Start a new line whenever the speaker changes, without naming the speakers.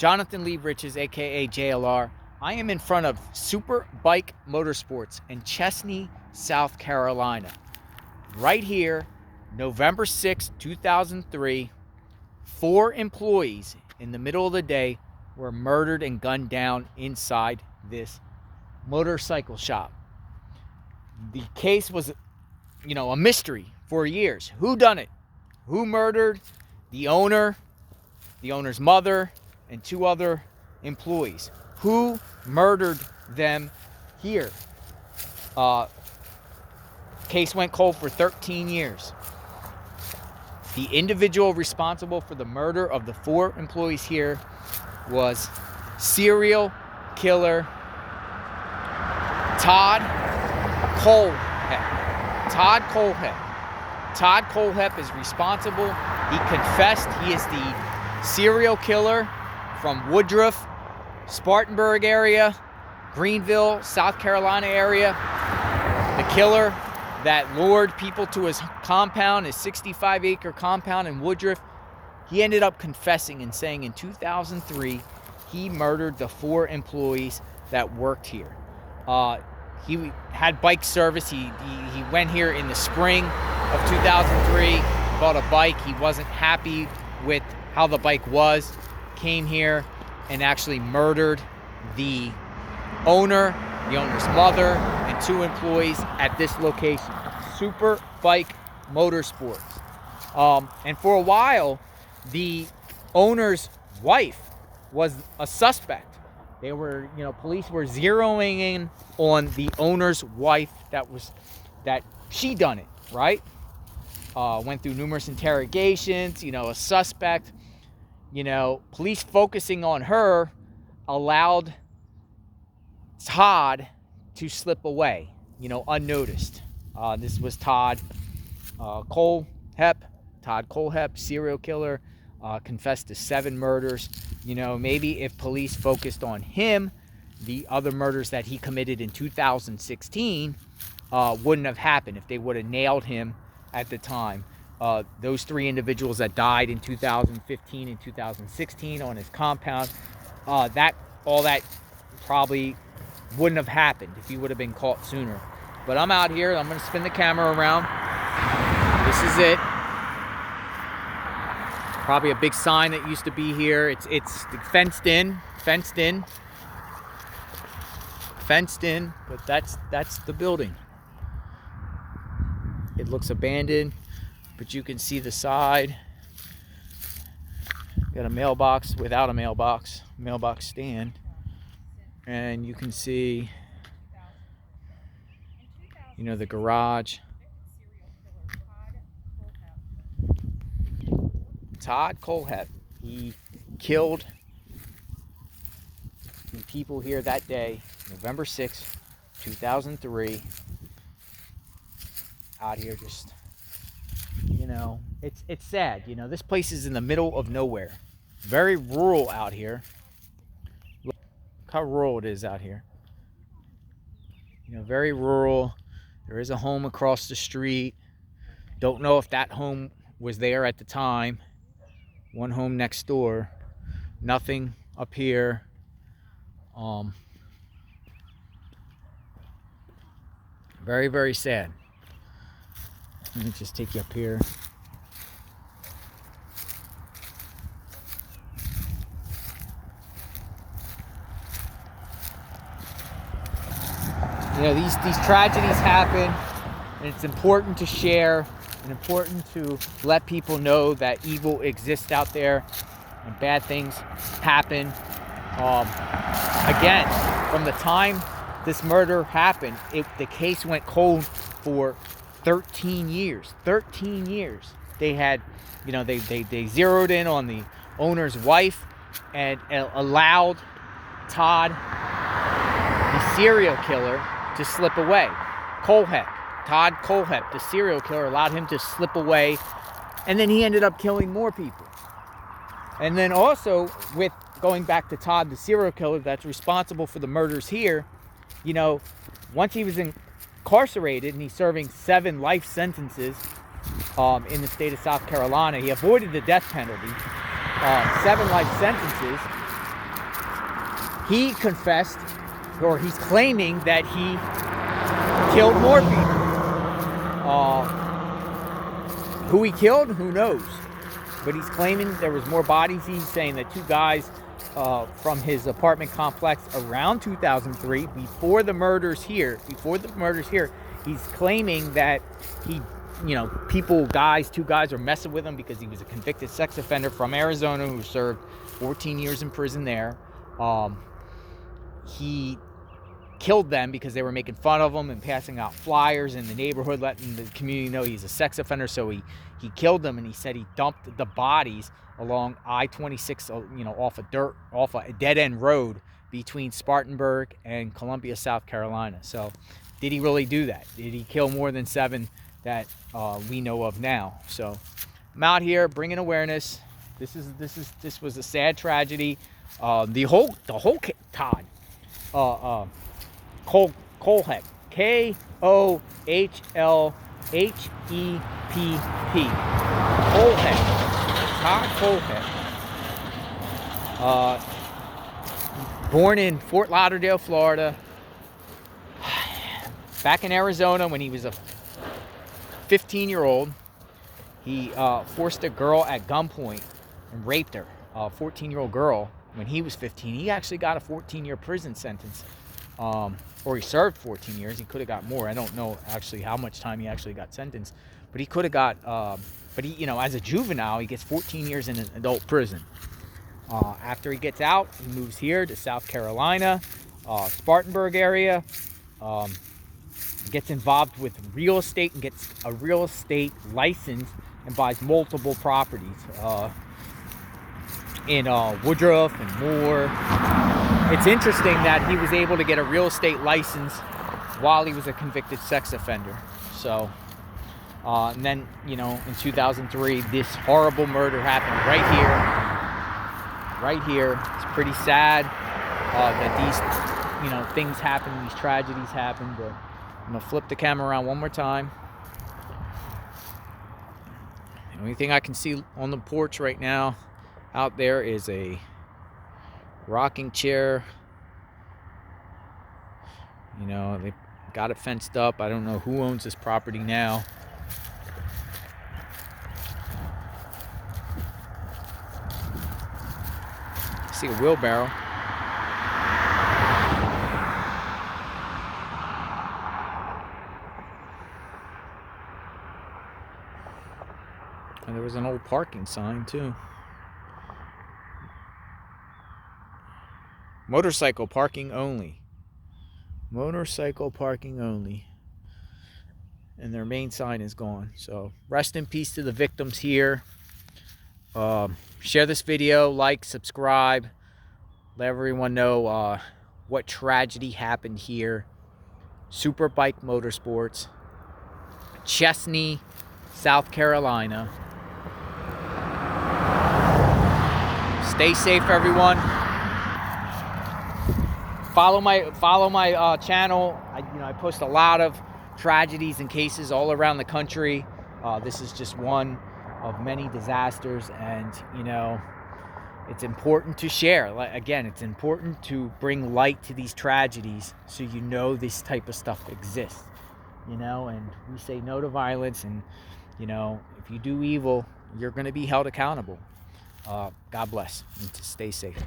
Jonathan Lee Riches, aka JLR. I am in front of Superbike Motorsports in Chesnee, South Carolina. Right here, November 6, 2003, 4 employees in the middle of the day were murdered and gunned down inside this motorcycle shop. The case was, a mystery for years. Who done it? Who murdered the owner, the owner's mother, and 2 other employees? Who murdered them here? Case went cold for 13 years. The individual responsible for the murder of the 4 employees here was Serial Killer Todd Kohlhepp. Todd Kohlhepp. Todd Kohlhepp is responsible. He confessed. He is the serial killer from Woodruff, Spartanburg area, Greenville, South Carolina area. The killer that lured people to his compound, his 65-acre compound in Woodruff. He ended up confessing and saying in 2003 he murdered the 4 employees that worked here. He had bike service. He went here in the spring of 2003, bought a bike. He wasn't happy with how the bike was. Came here and actually murdered the owner, the owner's mother, and 2 employees at this location, Superbike Motorsports. And for a while, the owner's wife was a suspect. They were, police were zeroing in on the owner's wife that she done it, right? Went through numerous interrogations, a suspect. Police focusing on her allowed Todd to slip away, unnoticed. This was Todd Kohlhepp. Todd Kohlhepp, serial killer, confessed to 7 murders. Maybe if police focused on him, the other murders that he committed in 2016 wouldn't have happened if they would have nailed him at the time. Those 3 individuals that died in 2015 and 2016 on his compound, all that probably wouldn't have happened if he would have been caught sooner. But I'm out here. I'm going to spin the camera around. This is it. Probably a big sign that used to be here. It's fenced in, but that's the building. It looks abandoned, but you can see the side. Got a mailbox without a mailbox stand, and you can see, the garage. Todd Kohlhepp, he killed the people here that day, November 6, 2003. Out here just, it's sad. This place is in the middle of nowhere. Very rural out here. Look how rural it is out here. Very rural. There is a home across the street. Don't know if that home was there at the time. One home next door. Nothing up here. Very, very sad. Let me just take you up here. These tragedies happen, and it's important to share and important to let people know that evil exists out there and bad things happen. Again, from the time this murder happened, the case went cold for 13 years. 13 years. They had, they zeroed in on the owner's wife and allowed Todd, the serial killer, to slip away. Todd Kohlhepp, the serial killer, allowed him to slip away, and then he ended up killing more people. And then also, with going back to Todd, the serial killer that's responsible for the murders here, once he was incarcerated and he's serving 7 life sentences in the state of South Carolina, he avoided the death penalty. 7 life sentences. he confessed, or he's claiming that he killed more people. Who he killed, who knows? But he's claiming there was more bodies. He's saying that 2 guys from his apartment complex around 2003, before the murders here, he's claiming that he, you know, 2 guys were messing with him because he was a convicted sex offender from Arizona who served 14 years in prison there. He killed them because they were making fun of him and passing out flyers in the neighborhood, letting the community know he's a sex offender. So he killed them, and he said he dumped the bodies along I-26, you know, off a dead-end road between Spartanburg and Columbia, South Carolina. So did he really do that? Did he kill more than 7 that we know of now? So I'm out here bringing awareness. This was a sad tragedy. The whole Todd Kohlhepp, Kohlhepp, Kohlhepp, Todd Kohlhepp, born in Fort Lauderdale, Florida, back in Arizona when he was a 15-year-old. He forced a girl at gunpoint and raped her, a 14-year-old girl, when he was 15. He actually got a 14-year prison sentence. Or he served 14 years. He could have got more. I don't know actually how much time he actually got sentenced, but he could have got, but he, you know, as a juvenile, he gets 14 years in an adult prison. After he gets out, he moves here to South Carolina, Spartanburg area, gets involved with real estate and gets a real estate license and buys multiple properties in Woodruff and Moore. It's interesting that he was able to get a real estate license while he was a convicted sex offender. So, and then, you know, in 2003, this horrible murder happened right here. It's pretty sad that these, you know, things happen, these tragedies happen. But I'm gonna flip the camera around one more time. The only thing I can see on the porch right now out there is a rocking chair. You know, they got it fenced up. I don't know who owns this property now. I see a wheelbarrow. And there was an old parking sign too. Motorcycle parking only. Motorcycle parking only. And their main sign is gone. So rest in peace to the victims here. Share this video, like, subscribe. Let everyone know what tragedy happened here. Superbike Motorsports, Chesnee, South Carolina. Stay safe, everyone. Follow my channel. I post a lot of tragedies and cases all around the country. This is just one of many disasters, and you know, it's important to share. Again, it's important to bring light to these tragedies so you know this type of stuff exists. You know, and we say no to violence, and you know, if you do evil, you're going to be held accountable. God bless, and to stay safe.